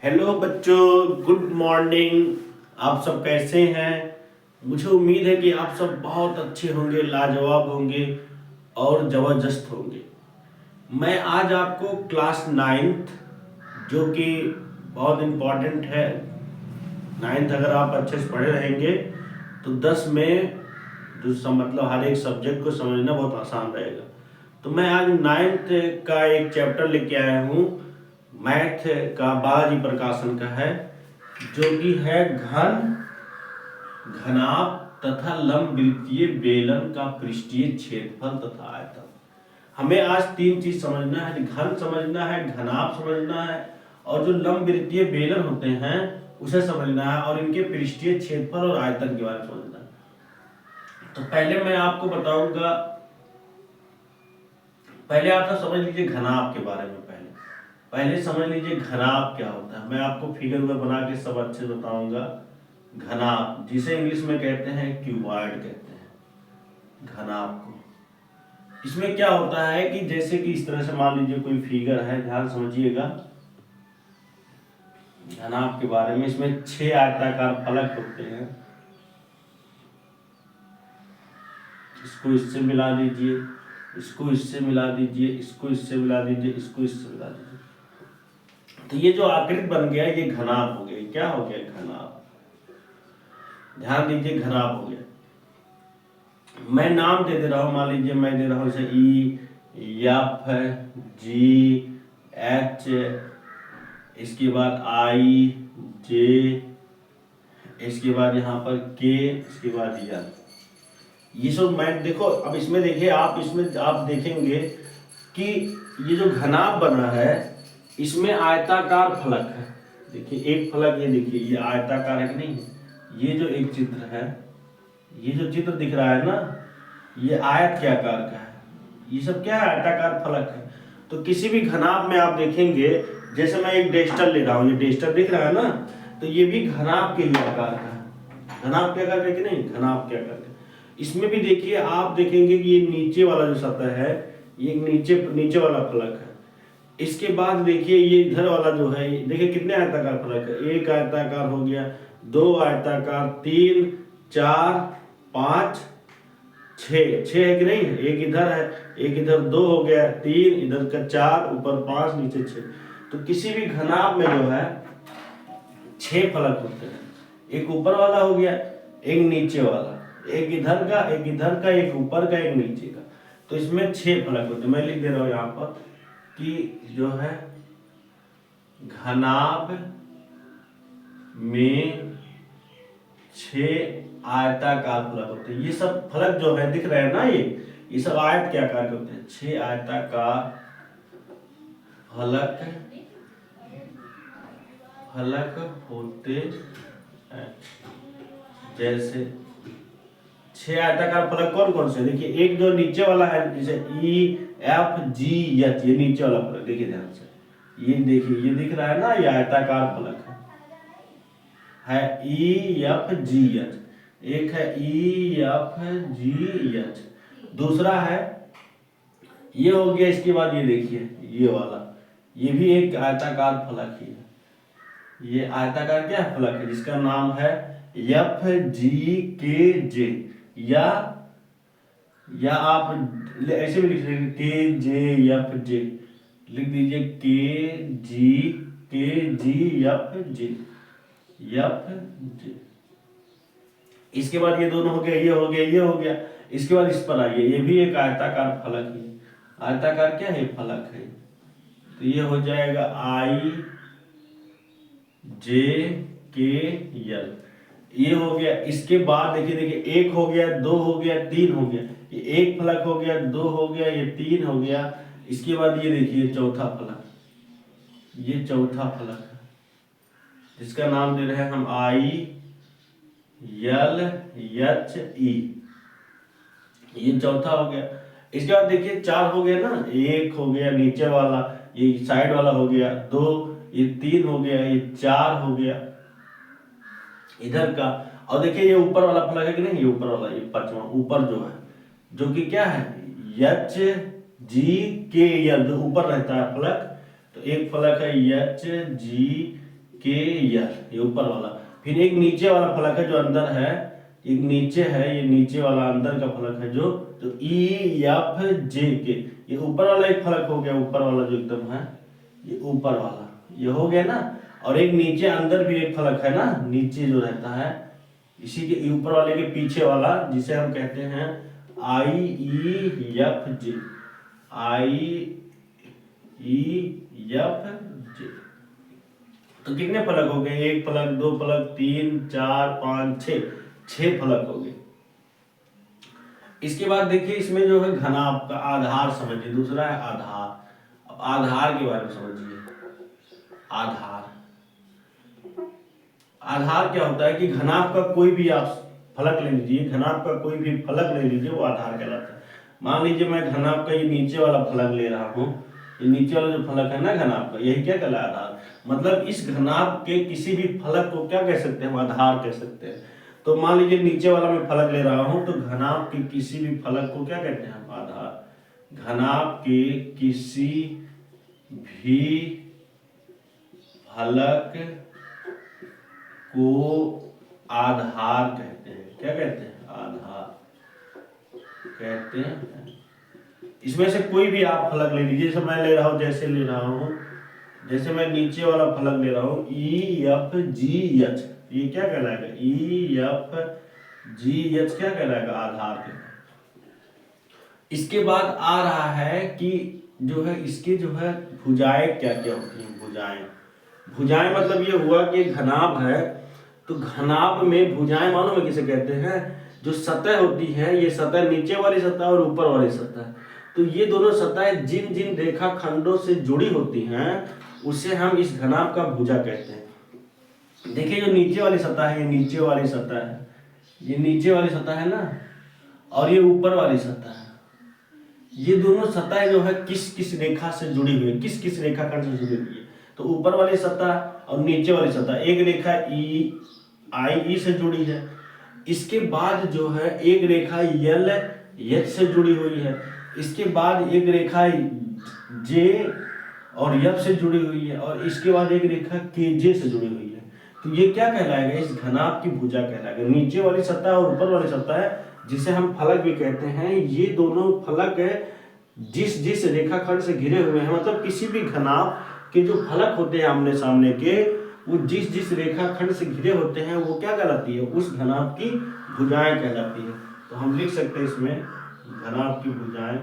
Hello बच्चों, good morning. आप सब कैसे हैं? मुझे उम्मीद है कि आप सब बहुत अच्छे होंगे, लाजवाब होंगे और ज़बरदस्त होंगे। मैं आज आपको क्लास नाइन्थ, जो कि बहुत इम्पॉर्टेंट है, नाइन्थ अगर आप अच्छे से पढ़े रहेंगे तो 10 में जो मतलब हर एक सब्जेक्ट को समझना बहुत आसान रहेगा। तो मैं आज नाइन्थ का एक चैप्टर लेके आया हूँ, मैथ का, बालाजी प्रकाशन का है, जो कि है घन, घनाभ तथा लंबवृत्तीय बेलन का पृष्ठीय क्षेत्रफल तथा आयतन। हमें आज तीन चीज समझना है, घन समझना है, घनाभ समझना है और जो लंबवृत्तीय बेलन होते हैं उसे समझना है, और इनके पृष्ठीय क्षेत्रफल और आयतन के बारे में समझना है। तो पहले मैं आपको बताऊंगा, पहले आप सब समझ लीजिए घनाभ के बारे में। पहले पहले समझ लीजिए घनाभ क्या होता है। मैं आपको फिगर में बना के सब अच्छे से बताऊंगा। घनाभ, जिसे इंग्लिश में कहते हैं क्यूबॉइड कहते हैं घनाभ को। इसमें क्या होता है कि जैसे कि इस तरह से मान लीजिए कोई फिगर है, ध्यान समझिएगा घनाभ के बारे में। इसमें 6 आयताकार फलक होते हैं। इसको इससे मिला दीजिए, इसको इससे मिला दीजिए, इसको इससे मिला दीजिए, इसको इससे मिला दीजिए, तो ये जो आकृति बन गया ये घनाभ हो गया। क्या हो गया? घनाभ। ध्यान दीजिए, घनाभ हो गया। मैं नाम दे रहा हूं, मान लीजिए मैं दे रहा हूं जैसे ई, एफ, जी, एच, इसके बाद आई, जे, इसके बाद यहाँ पर के, इसके बाद यल। ये सब मैं देखो, अब इसमें देखिए आप, इसमें आप देखेंगे कि ये जो घनाभ बना है इसमें आयताकार फलक है। देखिए एक फलक, ये देखिए ये आयताकार है कि नहीं है। ये जो एक चित्र है, ये जो चित्र दिख रहा है ना, ये आयत के आकार का है। ये सब क्या है? आयताकार फलक है। तो किसी भी घनाभ में आप देखेंगे, जैसे मैं एक डेस्टर ले रहा हूँ, ये डेस्टर दिख रहा है ना, तो ये भी घनाभ के ही आकार का है। घनाभ के आकार का कि नहीं? घनाभ के आकार का। इसमें भी देखिए, आप देखेंगे कि ये नीचे वाला जो सतह है, ये नीचे नीचे वाला फलक है। इसके बाद देखिए ये इधर वाला जो है, देखिए कितने आयताकार फलक है। एक आयताकार हो गया, दो आयताकार, तीन, चार, पाँच, छः। छः है कि नहीं? एक इधर है, एक इधर, दो हो गया, तीन, इधर का चार, ऊपर पाँच, नीचे छः। तो किसी भी घनाभ में जो है 6 फलक होते हैं। एक ऊपर वाला हो गया, एक नीचे वाला, एक इधर का, एक इधर का, एक ऊपर का, एक नीचे का। तो इसमें 6 फलक होते हैं। मैं लिख दे रहा हूँ यहाँ पर कि जो है घनाभ में 6 आयताकार फलक होते हैं। ये सब फलक जो है दिख रहे हैं ना, ये सब आयत के आकार के होते हैं। 6 आयताकार फलक फलक होते हैं। जैसे 6 आयताकार फलक कौन कौन से? देखिए एक जो नीचे वाला है, जैसे ई, एफ, जी, एच, ये नीचे वाला फलक देखिए ध्यान से। ये देखिए ये दिख रहा है ना, ये आयताकार फलक है ई, एफ, जी, एच। एक है ई, एफ, जी, एच। दूसरा है ये हो गया। इसके बाद ये देखिए ये वाला, ये भी एक आयताकार फलक ही है। ये आयताकार क्या फलक है? जिसका नाम है एफ, जी, के, जे। या आप ऐसे भी लिख सकते, के, जे, एफ, जे लिख दीजिए। के, जी, एफ, जे, एफ, जे। इसके बाद ये दोनों हो गया, ये हो गया, ये हो गया। इसके बाद इस पर आइए, ये भी एक आयताकार फलक ही है। आयताकार क्या है? फलक है। तो ये हो जाएगा आई, जे, के, यल। ये हो गया। इसके बाद देखिए, देखिए एक हो गया, दो हो गया, तीन हो गया। ये एक फलक हो गया, दो हो गया, ये तीन हो गया। इसके बाद ये देखिए चौथा फलक, ये चौथा फलक है, जिसका नाम दे रहे हैं हम आई, यल, एच, ई। ये चौथा हो गया। इसके बाद देखिए 4 हो गया ना, एक हो गया नीचे वाला, ये साइड वाला हो गया, दो, ये 3 हो गया, ये 4 हो गया इधर का। और देखिए ये ऊपर वाला फलक है कि नहीं? ये ऊपर वाला, ये पांचवा ऊपर जो है, जो कि क्या है? एच, जी, के, यल, जो ऊपर रहता है फलक। तो एक फलक है एच, जी, के यल, ये ऊपर वाला। फिर एक नीचे वाला फलक है जो अंदर है, एक नीचे है, ये नीचे वाला अंदर का फलक है जो ई एफ जे के, ये ऊपर वाला एक फलक हो गया, ऊपर वाला जो एकदम है ये ऊपर वाला, ये हो गया ना। और एक नीचे अंदर भी एक फलक है ना, नीचे जो रहता है इसी के ऊपर वाले के पीछे वाला, जिसे हम कहते हैं आई ई एफ जे, आई ई एफ जे। तो कितने फलक हो गए? एक फलक, दो फलक, तीन, चार, पांच, छह फलक हो गए। इसके बाद देखिए इसमें जो है घनाभ का आधार समझिए, दूसरा है आधार। अब आधार के बारे में समझिए। आधार, आधार क्या होता है कि घनाभ का कोई भी आप फलक ले लीजिए, घनाभ का कोई भी फलक ले लीजिए, वो आधार कहलाता है। मान लीजिए मैं घनाभ का ये नीचे वाला फलक ले रहा हूँ, ये नीचे वाला जो फलक है ना घनाभ का, यही क्या कहलाता है? आधार। मतलब इस घनाभ के किसी भी फलक को क्या कह सकते हैं? हम आधार कह सकते हैं। तो मान लीजिए नीचे वाला मैं फलक ले रहा हूँ, तो घनाभ के किसी भी फलक को क्या कहते हैं? हम आधार। घनाभ के किसी भी फलक को आधार कहते हैं। क्या कहते हैं? आधार कहते हैं। इसमें से कोई भी आप फलक ले लीजिए, जैसे मैं ले रहा हूं, जैसे ले रहा हूं, जैसे मैं नीचे वाला फलक ले रहा हूं ई एफ जी एच, ये क्या कहलाएगा? ई एफ जी एच क्या कहलाएगा? आधार के। इसके बाद आ रहा है कि जो है इसके जो है भुजाएं क्या क्या होती हैं? भुजाएं, भुजाएं मतलब ये हुआ कि घनाभ है, तो घनाभ में भुजाएं मालूम है किसे कहते हैं? जो सतह होती है, ये सतह नीचे वाली सतह और ऊपर वाली सतह, तो ये दोनों सतहें जिन जिन रेखा खंडों से जुड़ी होती हैं उसे हम इस घनाभ का भुजा कहते हैं। देखिए जो नीचे वाली सतह है, ये नीचे वाली सतह है, ये नीचे वाली सतह है ना, और ये ऊपर वाली सतह है। ये दोनों सतह जो है किस किस रेखा से जुड़ी हुई है? किस किस रेखा खंड से जुड़ी हुई है? तो ऊपर वाली सतह और नीचे वाली सतह, एक रेखा ई आई ई से जुड़ी है। इसके बाद जो है एक रेखा यल एच से जुड़ी हुई है। इसके बाद एक रेखा जे और यफ से जुड़ी हुई है, और इसके बाद एक रेखा के जे से जुड़ी हुई है। तो ये क्या कहलाएगा? इस घनाभ की भुजा कहलाएगा। नीचे वाली सतह और ऊपर वाली सतह है, जिसे हम फलक भी कहते हैं, ये दोनों फलक जिस जिस रेखाखंड से घिरे हुए हैं, मतलब किसी भी घनाभ के जो फलक होते हैं आमने सामने के, वो जिस जिस रेखाखंड से घिरे होते हैं वो क्या कहलाती है? उस घनाभ की भुजाएं कहलाती है। तो हम लिख सकते हैं इसमें घनाभ की भुजाएं,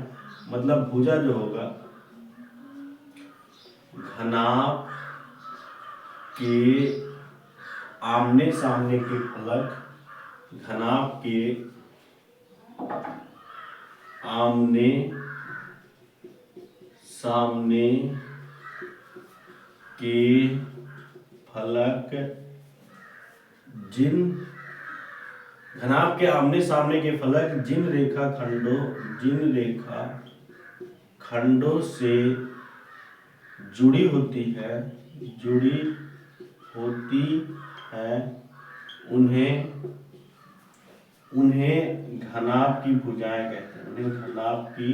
मतलब भुजा जो होगा घनाभ के आमने सामने के फलक, घनाभ के आमने सामने के फलक, जिन घनाभ के आमने सामने के फलक जिन रेखा खंडों से जुड़ी होती है उन्हें घनाभ की भुजाएं कहते हैं। उन्हें घनाभ की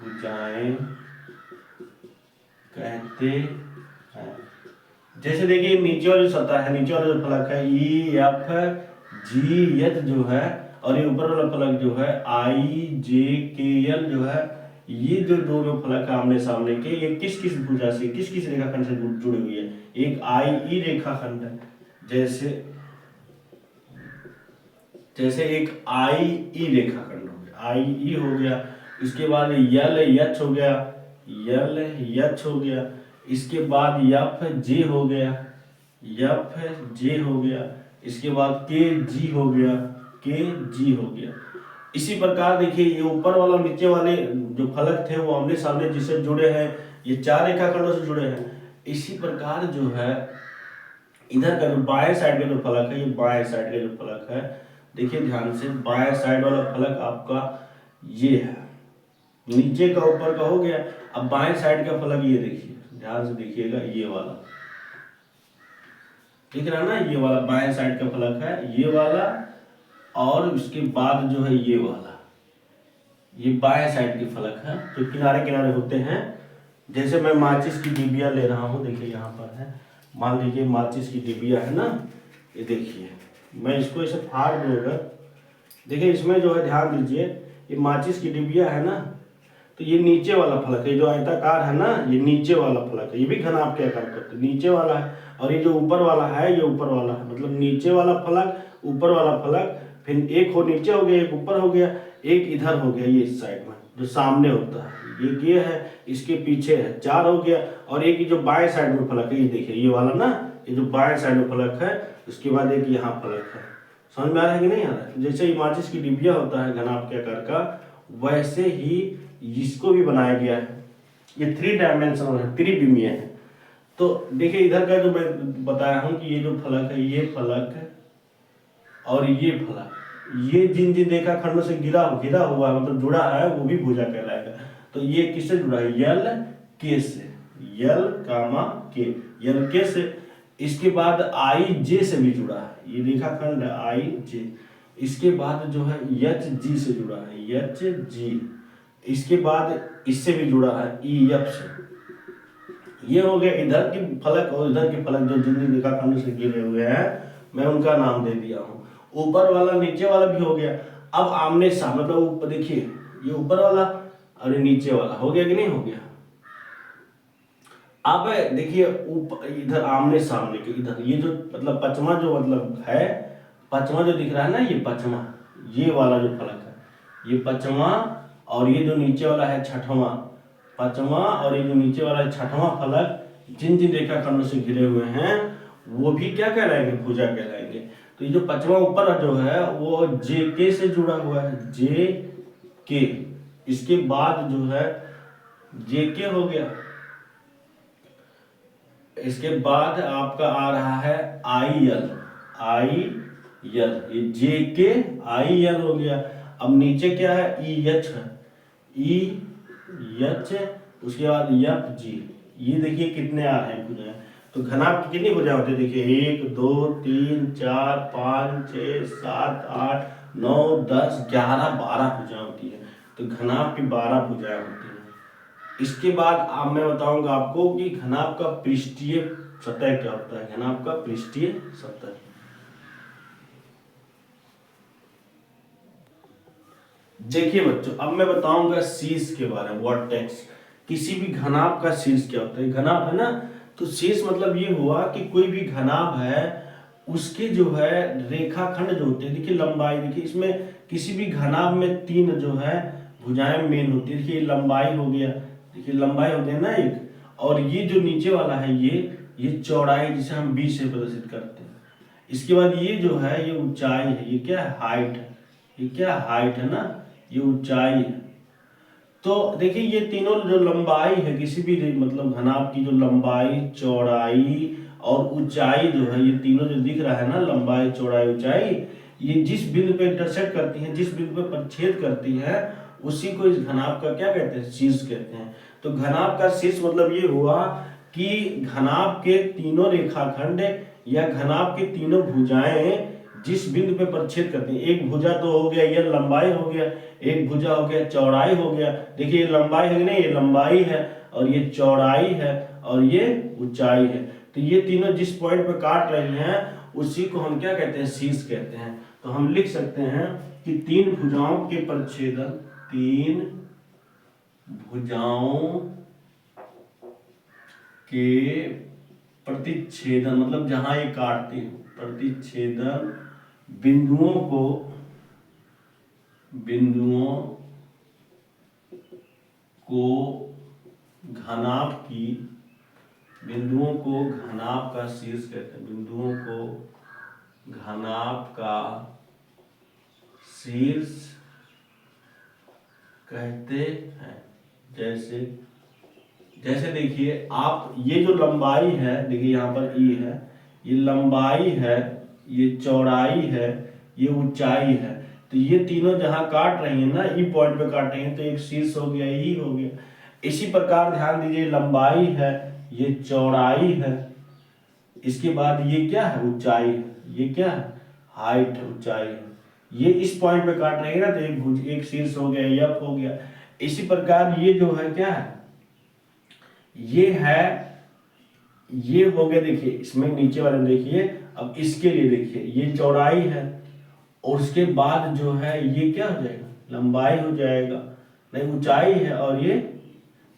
भुजाएं कहते हैं। जैसे देखिए नीचे वाली सतह है, नीचे वाला जो फलक है ई एफ जी एच जो है, और ये ऊपर वाला फलक जो है आई जे के एल जो है, ये जो दोनों फलक आमने सामने के, ये किस किस भुजा से, किस किस रेखाखंड से जुड़ी हुई है? एक आई ई रेखाखंड है, जैसे एक आई ई रेखाखंड हो गया, आई ई हो गया। इसके बाद यल एच हो गया, यल एच हो गया। इसके बाद यफ जे हो गया, यफ जे हो गया। इसके बाद के जी हो गया, के जी हो गया। इसी प्रकार देखिए ये ऊपर वाला नीचे वाले जो फलक थे वो आमने सामने जिससे जुड़े हैं, ये चार रेखाखंडों से जुड़े हैं। इसी प्रकार जो है इधर का जो बाएं साइड का जो फलक है, ये बाएं साइड का जो फलक है, देखिए ध्यान से, बाएं साइड वाला फलक आपका ये है, नीचे का ऊपर का हो गया। अब बाएं साइड का फलक ये देखिए, ध्यान से देखिएगा, ये वाला ठीक रहा ना, ये वाला बाएं साइड का फलक है, ये वाला, और उसके बाद जो है ये वाला, ये बाएं साइड के फलक है जो किनारे किनारे होते हैं। जैसे मैं माचिस की डिबिया ले रहा हूँ, देखिए यहाँ पर है, मान लीजिए माचिस की डिबिया है ना, ये देखिए मैं इसको ऐसे फाड़ दूँ अगर, देखिए इसमें जो है ध्यान दीजिए, ये माचिस की डिबिया है ना, तो ये नीचे वाला फलक है, जो आयताकार है ना ये नीचे वाला फलक है, ये भी घनाभ के आकार का नीचे वाला है, और ये जो ऊपर वाला है ये ऊपर वाला है, मतलब नीचे वाला फलक ऊपर वाला फलक, फिर एक हो नीचे हो गया, एक ऊपर हो गया, एक इधर हो गया, ये इस साइड में जो सामने होता है ये है, इसके पीछे है, 4 हो गया, और एक जो बाएं साइड में फलक है, ये देखिए ये वाला ना, ये जो बाएं साइड में फलक है, उसके बाद एक यहाँ फलक है। समझ में आ रहा है कि नहीं आ रहा है? जैसे ये माचिस की डिबिया होता है घनाभ के आकार का, वैसे ही इसको भी बनाया गया है। ये 3 डायमेंशनल है, त्रिविमीय है। तो देखिए इधर का जो मैं बताया हूँ कि ये जो फलक है, ये फलक है और ये फलक, ये जिन जिन रेखा खंडों से घिरा हुआ है, मतलब जुड़ा है, वो भी भुजा कहलाएगा। तो ये किससे जुड़ा है? यल के से, यल कामा के, यल के से। इसके बाद आई जे से भी जुड़ा है, ये रेखाखंड है आई जे। इसके बाद जो है यच जी से जुड़ा है, यच जी। इसके बाद इससे भी जुड़ा है ई एफ से। ये हो गया इधर की फलक और इधर के फलक जो जिन रेखाखंड से घिरे हुए हैं, मैं उनका नाम दे दिया हूँ। ऊपर वाला नीचे वाला भी हो गया। अब आमने सामने, मतलब देखिए ये ऊपर वाला और ये नीचे वाला हो गया कि नहीं हो गया। अब देखिए ऊपर इधर आमने सामने के इधर ये जो मतलब पचमा जो मतलब है, पचमा जो दिख रहा है ना, ये पचमा, ये वाला जो फलक है ये पचमा, और ये जो नीचे वाला है छठवां, पचमा और ये जो नीचे वाला है छठवां फलक, जिन जिन रेखाखंडों से घिरे हुए हैं वो भी क्या कहलाएंगे? भुजा कहलाएंगे। तो ये जो पचमा ऊपर जो है वो जे के से जुड़ा हुआ है, जे के। इसके बाद जो है जे के हो गया, इसके बाद आपका आ रहा है आई यल, आई यल, ये जे के आई यल हो गया। अब नीचे क्या है? ई एच है, ई एच। उसके बाद यफ जी। ये देखिए कितने आ रहे हैं भुजाएं। तो घनाभ की कितनी भुजाएं होती है? देखिए 1 2 3 4 5 6 7 8 9 10 11 12 भुजाएं होती है। तो घनाभ की 12 भुजाएं होती हैं। इसके बाद अब मैं बताऊंगा आपको कि घनाभ का पृष्ठीय सतह क्या होता है। घनाभ का पृष्ठीय सतह, देखिए बच्चों, अब मैं बताऊंगा शीर्ष के बारे में, वर्टेक्स। किसी भी घनाभ का शीर्ष क्या होता है? घनाभ है ना, तो शीर्ष मतलब ये हुआ कि कोई भी घनाभ है उसके जो है रेखाखंड जो होते हैं, देखिए लंबाई, देखिए इसमें किसी भी घनाभ में 3 जो है भुजाएं मेन होती है। देखिए लंबाई हो गया, देखिए लंबाई हो गया ना एक, और ये जो नीचे वाला है ये चौड़ाई, जिसे हम बी से प्रदर्शित करते हैं। इसके बाद ये जो है ये ऊंचाई है, ये क्या है? हाइट है। ये क्या? हाइट है ना, ये ऊंचाई है। तो देखिए ये तीनों जो लंबाई है किसी भी मतलब घनाभ की, जो लंबाई चौड़ाई और ऊंचाई जो है, ये तीनों जो दिख रहा है ना, लंबाई चौड़ाई ऊंचाई, ये जिस बिंदु पे इंटरसेक्ट करती हैं, जिस बिंदु पे परिच्छेद करती है, उसी को इस घनाभ का क्या कहते हैं? शीर्ष कहते हैं। तो घनाभ का शीर्ष मतलब ये हुआ कि घनाभ के तीनों रेखाखंड या घनाभ के तीनों भुजाएं जिस बिंदु पे परिच्छेद करती हैं। एक भुजा तो हो गया, ये लंबाई हो गया, एक भुजा हो गया चौड़ाई हो गया। देखिए ये लंबाई है नहीं, ये लंबाई है, और ये चौड़ाई है, और ये ऊंचाई है। तो ये तीनों जिस पॉइंट पे काट रही हैं उसी को हम क्या कहते हैं? शीर्ष कहते हैं। तो हम लिख सकते हैं कि 3 भुजाओं के परिच्छेदन, 3 भुजाओं के प्रतिच्छेदन, मतलब जहां ये काटती है, प्रतिच्छेदन बिंदुओं को घनाभ की, बिंदुओं को घनाभ का शीर्ष कहते हैं। बिंदुओं को घनाभ का शीर्ष कहते हैं। जैसे जैसे देखिए आप, ये जो लंबाई है, देखिए यहाँ पर ई है, ये लंबाई है, ये चौड़ाई है, ये ऊंचाई है। तो ये तीनों जहां काट रही हैं ना, ई पॉइंट पे काट रही हैं, तो एक शीर्ष हो गया, ई हो गया। इसी प्रकार ध्यान दीजिए, लंबाई है, ये चौड़ाई है, इसके बाद ये क्या है? ऊंचाई है। ये क्या है? हाइट है, ऊंचाई है। ये इस पॉइंट पे काट रही है ना, तो एक शीर्ष हो गया, यफ हो गया। इसी प्रकार ये जो है क्या है? ये है ये हो गया, देखिए इसमें नीचे वाले में देखिए। अब इसके लिए देखिए ये चौड़ाई है और उसके बाद जो है ये क्या हो जाएगा, लंबाई हो जाएगा, नहीं ऊंचाई है। और ये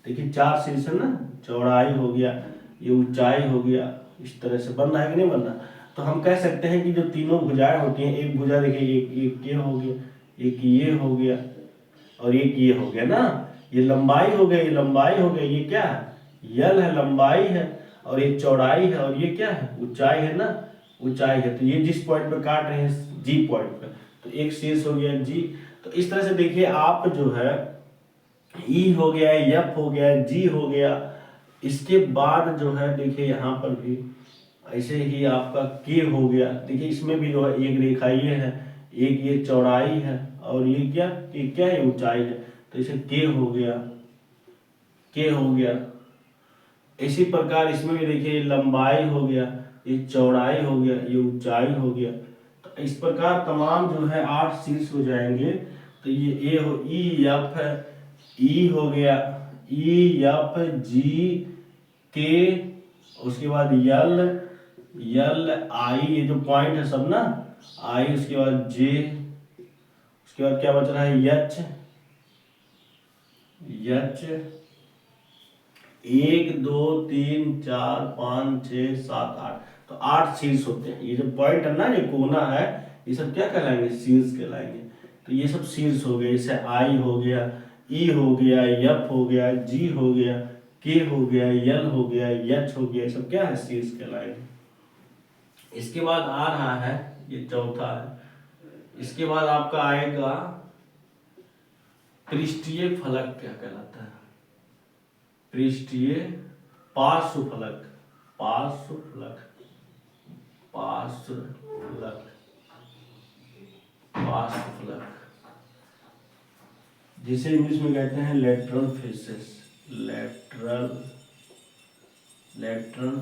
देखिए 4 शीर्ष है ना, चौड़ाई हो गया, ये ऊंचाई हो गया। इस तरह से बन रहा है कि नहीं बन रहा। तो हम कह सकते हैं कि जो तीनों भुजाएं होती हैं, एक भुजा देखिए एक ये हो गया, एक ये हो गया और एक ये हो गया ना, ये लंबाई हो गई, ये लंबाई हो गई, ये क्या है, यल है, लंबाई है। और ये चौड़ाई है और ये क्या है, ऊंचाई है ना, ऊंचाई है। तो ये जिस पॉइंट पे काट रहे हैं जी पॉइंट पे, तो एक शीर्ष हो गया जी। तो इस तरह से देखिए आप जो है ई हो गया, एफ हो गया, जी हो गया। इसके बाद जो है देखिए यहाँ पर भी ऐसे ही आपका के हो गया। देखिए इसमें भी जो है एक रेखा ये है, एक ये चौड़ाई है और ये क्या है, ऊंचाई है। तो इसे के हो गया, के हो गया। इसी प्रकार इसमें भी देखिए लंबाई हो गया, ये चौड़ाई हो गया, ये ऊंचाई हो गया। तो इस प्रकार तमाम जो है 8 शीर्ष हो जाएंगे। तो ये ए हो, ई एफ है, ई हो गया, ई एफ जी के, उसके बाद यल यल आई, ये जो पॉइंट है सब ना, आई, उसके बाद जे, उसके बाद क्या बच रहा है, यच यच 1 2 3 4 5 6 7 8। तो 8 शीर्ष होते हैं। ये जो पॉइंट है ना, ये कोना है, ये सब क्या कहलाएंगे, शीर्ष कहलाएंगे। तो ये सब शीर्ष हो गए। जैसे आई हो गया, ई हो गया, एफ हो गया, जी हो गया, के हो गया, यल हो गया, एच हो गया, ये सब क्या है, शीर्ष कहलाएंगे। इसके बाद आ रहा है, ये चौथा है। इसके बाद आपका आएगा पृष्ठीय फलक, क्या कहलाता है, पृष्ठीय पार्श्व फलक, पार्श्व फलक, पार्श्व फलक, पार्श्व फलक, जिसे इंग्लिश में कहते हैं लेटरल फेसेस, लेटरल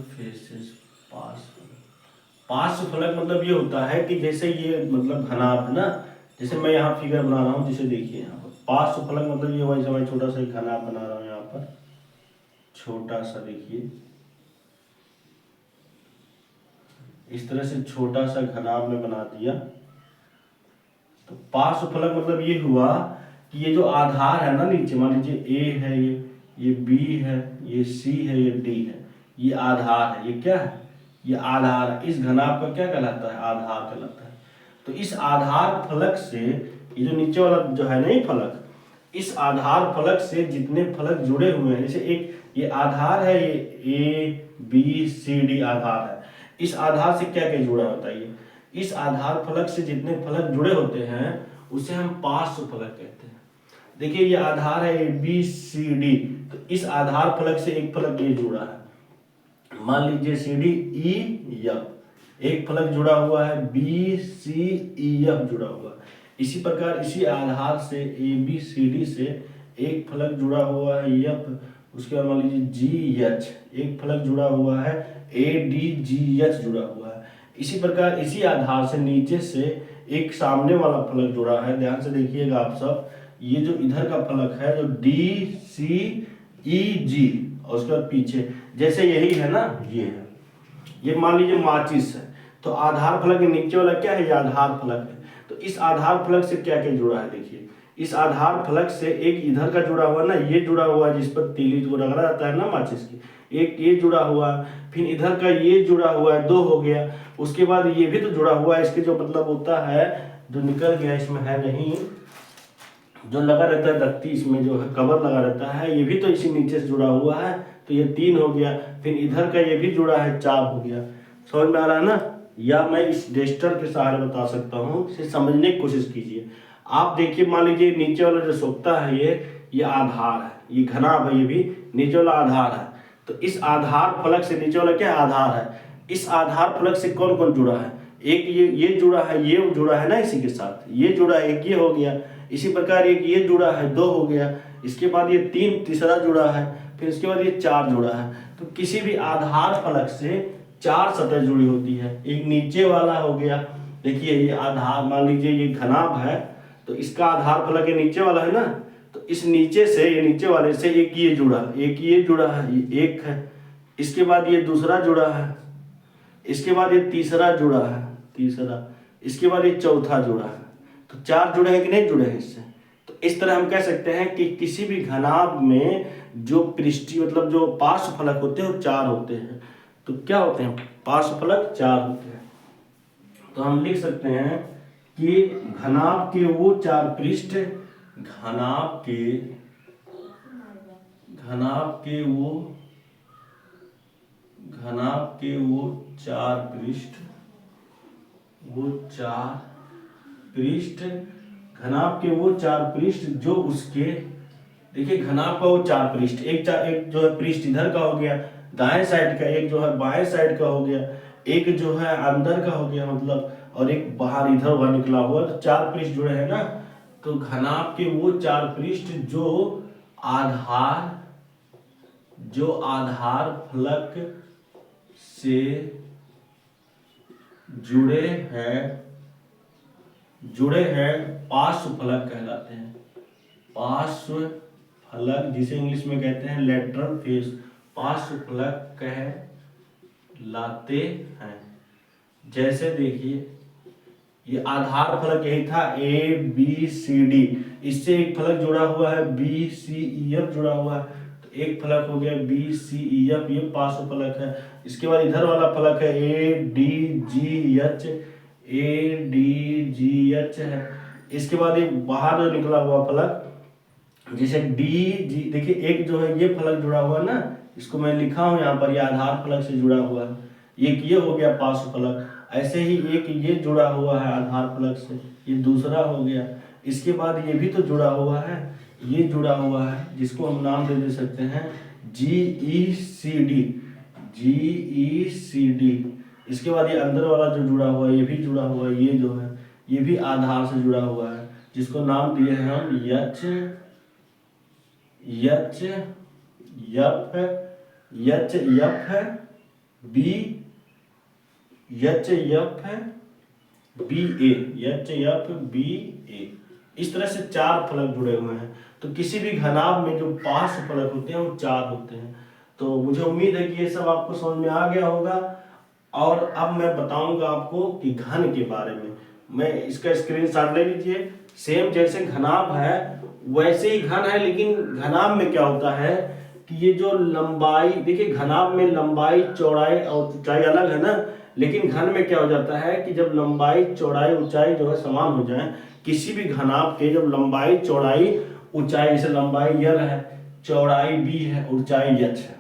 फेसेस, पार्श्व फलक। पार्श्व फलक मतलब ये होता है कि जैसे ये मतलब घनाभ है ना, जैसे मैं यहाँ फिगर बना रहा हूँ, जिसे देखिए यहाँ पर पार्श्व फलक मतलब ये हुआ, जैसे मैं छोटा सा घनाभ बना रहा हूँ यहाँ पर, छोटा सा, देखिए इस तरह से छोटा सा घनाभ में बना दिया। तो पार्श्व फलक मतलब ये हुआ कि ये जो आधार है ना नीचे, मान लीजिए ए है, ये बी है, ये सी है, ये डी है, ये आधार है, ये क्या है, ये आधार है। इस घनाभ का क्या कहलाता है, आधार कहलाता है। तो इस आधार फलक से ये जो नीचे वाला जो है नहीं फलक, इस आधार फलक से जितने फलक जुड़े हुए हैं, जैसे एक ये आधार है, ये ए बी सी डी आधार है, इस आधार से क्या क्या जुड़ा होता है, ये इस आधार फलक से जितने फलक जुड़े होते हैं उसे हम पार्श्व फलक कहते हैं। देखिए ये आधार है ए बी सी डी, तो इस आधार फलक से एक फलक ये जुड़ा है, मान लीजिए सी डी ई एफ, एक फलक जुड़ा हुआ है, बी सी ई एफ जुड़ा हुआ है। इसी प्रकार इसी आधार से ए बी सी डी से एक फलक जुड़ा हुआ है एफ, उसके बाद मान लीजिए जी एच, एक फलक जुड़ा हुआ है, ए डी जी एच जुड़ा हुआ है। इसी प्रकार इसी आधार से नीचे से एक सामने वाला फलक जुड़ा है, ध्यान से देखिएगा आप सब, ये जो इधर का फलक है जो डी सी ई जी, और उसके बाद पीछे जैसे यही है ना, ये है, ये मान लीजिए माचिस है। तो आधार फलक के नीचे वाला क्या है, ये आधार फलक है। तो इस आधार फलक से क्या क्या जुड़ा है, देखिए इस आधार फलक से एक इधर का जुड़ा हुआ ना, ये जुड़ा हुआ है जिस पर तीली को रगड़ा जाता है ना माचिस की, एक ये जुड़ा हुआ है, फिर इधर का ये जुड़ा हुआ है, 2 हो गया। उसके बाद ये भी तो जुड़ा हुआ है, इसके जो मतलब होता है, जो निकल गया इसमें है नहीं, जो लगा रहता है दत्ती, इसमें जो है कवर लगा रहता है, ये भी तो इसी नीचे से जुड़ा हुआ है, तो ये 3 हो गया। फिर इधर का ये भी जुड़ा है, 4 हो गया। समझ में आ रहा है ना, या मैं इस डेस्टर के सहारे बता सकता हूँ, इसे समझने की कोशिश कीजिए। आप देखिए मान लीजिए नीचे वाला जो सोखता है, ये आधार है, ये घनाभ है, ये भी नीचे वाला आधार है। तो इस आधार फलक से नीचे वाला क्या आधार है, इस आधार फलक से कौन कौन जुड़ा है, एक ये जुड़ा है, ये जुड़ा है ना इसी के साथ, ये जुड़ा है, एक ये हो गया। इसी प्रकार एक ये जुड़ा है, 2 हो गया। इसके बाद ये 3 तीसरा जुड़ा है, फिर इसके बाद ये 4 जुड़ा है। तो किसी भी आधार फलक से 4 सतह जुड़ी होती है। एक नीचे वाला हो गया, देखिए ये आधार, मान लीजिए ये घनाभ है, तो इसका आधार फलक ये नीचे वाला है ना, तो इस नीचे से, ये नीचे वाले से एक ये जुड़ा है, ये एक है, इसके बाद ये दूसरा जुड़ा है, इसके बाद ये तीसरा जुड़ा है, तीसरा, इसके बाद ये चौथा जुड़ा है। तो 4 जुड़े हैं कि नहीं जुड़े हैं इससे। तो इस तरह हम कह सकते हैं कि किसी भी घनाभ में जो पृष्ठीय मतलब जो पार्श्व फलक होते हैं वो 4 होते हैं। तो क्या होते हैं, पार्श्व फलक 4 होते हैं। तो हम लिख सकते हैं कि घनाभ के वो 4 पृष्ठ, घनाभ के वो 4 पृष्ठ, घनाभ के वो 4 पृष्ठ जो उसके, देखिए घनाभ का वो 4 पृष्ठ, एक जो है पृष्ठ इधर का हो गया दाएं साइड का, एक जो है बाएं साइड का हो गया, एक जो है अंदर का हो गया मतलब, और एक बाहर इधर हुआ निकला हुआ। तो 4 पृष्ठ जुड़े हैं ना। तो घनाभ के वो 4 पृष्ठ जो आधार फलक से जुड़े हैं पार्श्व फलक कहलाते हैं। पार्श्व फलक जिसे इंग्लिश में कहते हैं लेटरल फेस, पार्श्व फलक कहलाते हैं। जैसे देखिए ये आधार फलक यही था ABCD, इससे एक फलक जुड़ा हुआ है BCEF जुड़ा हुआ है। तो एक फलक हो गया BCEF, ये पार्श्व फलक है। इसके बाद इधर वाला फलक है ADGH है। इसके बाद एक बाहर निकला हुआ फलक जैसे DG, देखिए एक जो है ये फलक जुड़ा हुआ है ना, इसको मैं लिखा हूं यहाँ पर, ये आधार फलक से जुड़ा हुआ है। ये हो गया पार्श्व फलक। ऐसे ही एक ये जुड़ा हुआ है आधार फलक से, ये दूसरा हो गया। इसके बाद ये भी तो जुड़ा हुआ है, ये जुड़ा हुआ है जिसको हम नाम दे सकते हैं GECD। इसके बाद ये अंदर वाला जो जुड़ा हुआ है ये भी जुड़ा हुआ है, ये जो है ये भी आधार से जुड़ा हुआ है जिसको नाम दिए हैं हम HFBA। इस तरह से 4 फलक जुड़े हुए हैं। तो किसी भी घनाभ में जो पार्श्व फलक होते हैं वो 4 होते हैं। तो मुझे उम्मीद है कि ये सब आपको समझ में आ गया होगा। और अब मैं बताऊंगा आपको कि घन के बारे में। मैं इसका स्क्रीनशॉट ले लीजिए। सेम जैसे घनाभ है वैसे ही घन है, लेकिन घनाभ में क्या होता है कि ये जो लंबाई, देखिए घनाभ में लंबाई चौड़ाई और ऊंचाई अलग है ना, लेकिन घन में क्या हो जाता है कि जब लंबाई चौड़ाई ऊंचाई जो है समान हो जाए, किसी भी घनाभ के जब लंबाई चौड़ाई ऊंचाई, जैसे लंबाई L है, चौड़ाई B है, ऊंचाई H है,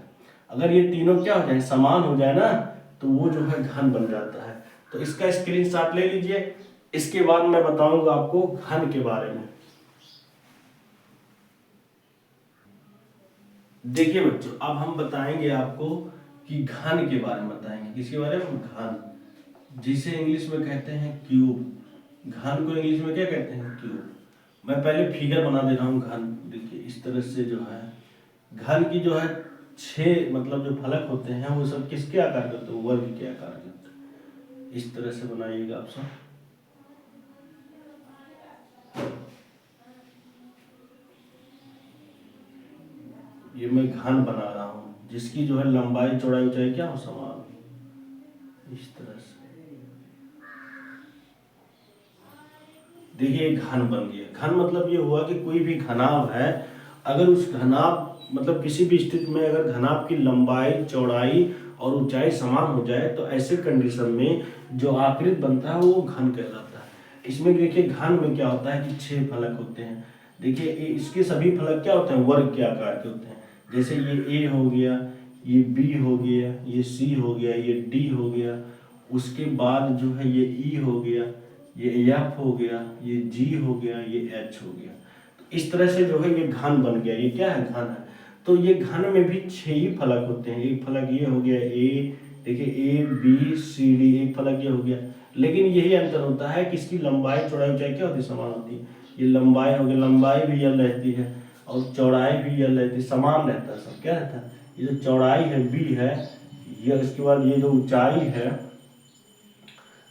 अगर ये तीनों क्या हो जाए समान हो जाए ना, तो वो जो है घन बन जाता है। तो इसका स्क्रीनशॉट ले लीजिए। इसके बाद मैं बताऊंगा आपको घन के बारे में। देखिए बच्चों, अब हम बताएंगे आपको कि घन के बारे में बताएंगे। किसके बारे में, घन, जिसे इंग्लिश में कहते हैं क्यूब। घन को इंग्लिश में क्या कहते हैं, क्यूब। मैं पहले फिगर बना दे रहा हूँ घन। देखिए इस तरह से जो है घन की जो है 6 मतलब जो फलक होते हैं वो सब किसके आकार के होते हैं, वर्ग के आकार के होते हैं। इस तरह से बनाइएगा आप सब। ये मैं घन बना रहा हूँ जिसकी जो है लंबाई चौड़ाई ऊंचाई क्या हो, समान, इस तरह से। देखिए घन बन गया। घन मतलब ये हुआ कि कोई भी घनाभ है, अगर उस घनाभ मतलब किसी भी स्थिति में अगर घनाभ की लंबाई चौड़ाई और ऊंचाई समान हो जाए तो ऐसे कंडीशन में जो आकृति बनता है वो घन कहलाता है। इसमें देखिए घन में क्या होता है कि 6 फलक होते हैं। देखिए इसके सभी फलक क्या होते हैं, वर्ग के आकार के होते हैं। जैसे ये A हो गया, ये B हो गया, ये C हो गया, ये D हो गया, उसके बाद जो है ये E हो गया, ये F हो गया, ये G हो गया, ये H हो गया। तो इस तरह से जो है ये घन बन गया। ये क्या है, घन है। तो ये घन में भी 6 ही फलक होते हैं। एक फलक ये हो गया A, देखिए ABCD, एक फलक ये हो गया। लेकिन यही अंतर होता है कि इसकी लंबाई चौड़ाई ऊंचाई क्या होती है, समान होती है। ये लंबाई हो गई, लंबाई भी L रहती है और चौड़ाई भी L रहती है, समान रहता है सब। क्या रहता है, ये जो चौड़ाई है B है, ये इसके बाद ये जो ऊंचाई है,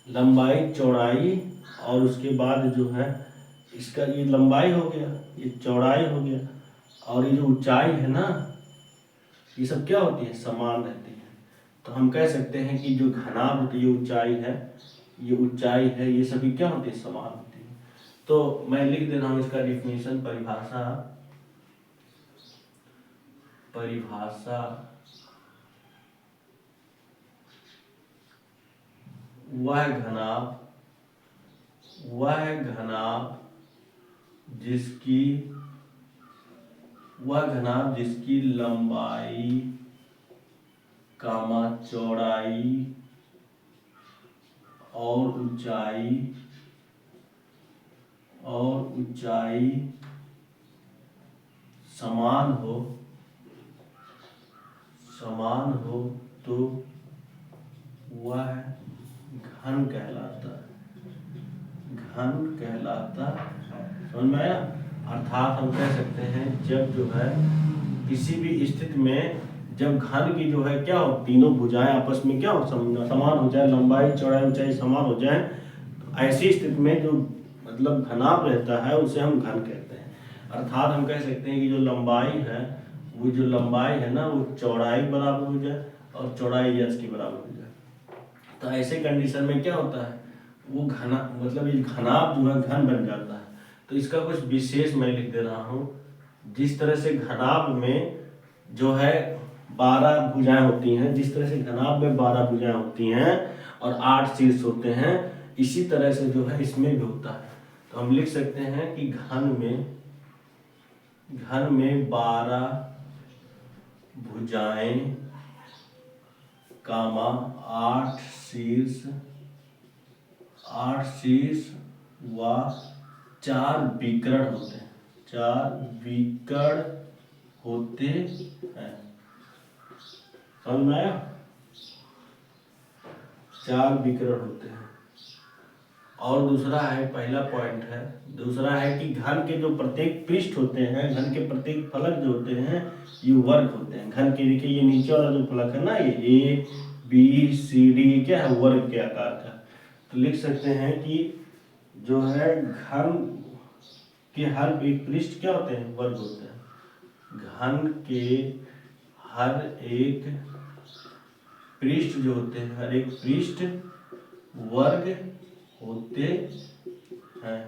लंबाई चौड़ाई, और उसके बाद जो है इसका ये लंबाई हो गया, ये चौड़ाई हो गया, और ये जो ऊंचाई है ना, ये सब क्या होती है, समान रहती है। तो हम कह सकते हैं कि जो घनाभ होती है, ये ऊंचाई है, ये ऊंचाई है, ये सभी क्या होती है, समान होती है। तो मैं लिख दे रहा हूँ इसका डिफिनेशन, परिभाषा, परिभाषा वह घनाभ जिसकी लंबाई कामा चौड़ाई और ऊंचाई समान हो तो वह घन कहलाता है। समझ में आया? अर्थात हम कह सकते हैं जब जो है किसी भी स्थिति में जब घन की जो है क्या हो, तीनों भुजाएं आपस में क्या हो, समान हो जाए, लंबाई चौड़ाई ऊंचाई समान हो जाए, तो ऐसी स्थिति में जो मतलब घनाभ रहता है उसे हम घन कहते हैं। अर्थात हम कह सकते हैं कि जो लंबाई है ना वो चौड़ाई बराबर हो जाए और चौड़ाई यश के बराबर हो जाए। तो ऐसे कंडीशन में क्या होता है, वो घना मतलब ये घनाभ जो है घन बन जाता है। तो इसका कुछ विशेष मैं लिख दे रहा हूँ। जिस तरह से घनाभ में जो है 12 भुजाएं होती हैं, जिस तरह से घनाभ में 12 भुजाएं होती हैं और 8 शीर्ष होते हैं, इसी तरह से जो है इसमें भी होता है। तो हम लिख सकते हैं कि घन में 12 भुजाएं कामा 8 शीर्ष व 4 विकर्ण होते हैं, 4 विकर्ण होते हैं। समझ में आया? 4 विकर्ण होते हैं। और दूसरा है, पहला पॉइंट है, दूसरा है कि घन के जो प्रत्येक पृष्ठ होते हैं, घन के प्रत्येक फलक जो होते हैं ये वर्ग होते हैं। घन के देखिए ये नीचे वाला जो फलक है ना, ये A B C D क्या है, वर्ग के आकार का। तो लिख सकते हैं कि जो है घन के हर एक पृष्ठ क्या होते हैं, वर्ग होते हैं। घन के हर एक पृष्ठ जो होते हैं, हर एक पृष्ठ वर्ग होते हैं।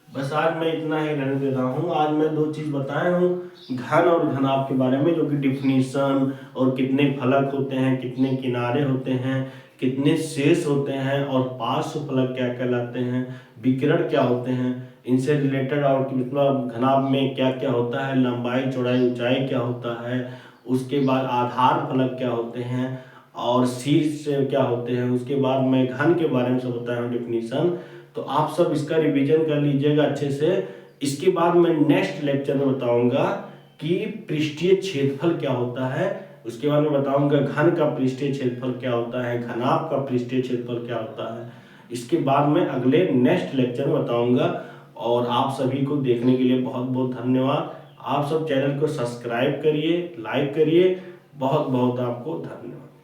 बस आज मैं इतना ही रहने दे रहा हूँ। आज मैं 2 चीज बताया हूँ घन और घनाभ के बारे में, जो कि डिफिनीशन और कितने फलक होते हैं, कितने किनारे होते हैं, कितने शेष होते हैं और पार्श्व फलक क्या कहलाते हैं, विकिरण क्या होते हैं, इनसे रिलेटेड और मतलब घनाभ में क्या क्या होता है, लंबाई चौड़ाई ऊंचाई क्या होता है, उसके बाद आधार फलक क्या होते हैं और शीर्ष क्या होते हैं। उसके बाद मैं घन के बारे में सब बताया हूँ डिफिनीशन। तो आप सब इसका रिवीजन कर लीजिएगा अच्छे से। इसके बाद मैं नेक्स्ट लेक्चर में बताऊंगा कि पृष्ठीय क्षेत्रफल क्या होता है। उसके बाद मैं बताऊंगा घन का पृष्ठीय क्षेत्रफल क्या होता है, घनाभ का पृष्ठीय क्षेत्रफल क्या होता है। इसके बाद मैं अगले नेक्स्ट लेक्चर में बताऊंगा। और आप सभी को देखने के लिए बहुत बहुत धन्यवाद। आप सब चैनल को सब्सक्राइब करिए, लाइक करिए। बहुत बहुत आपको धन्यवाद।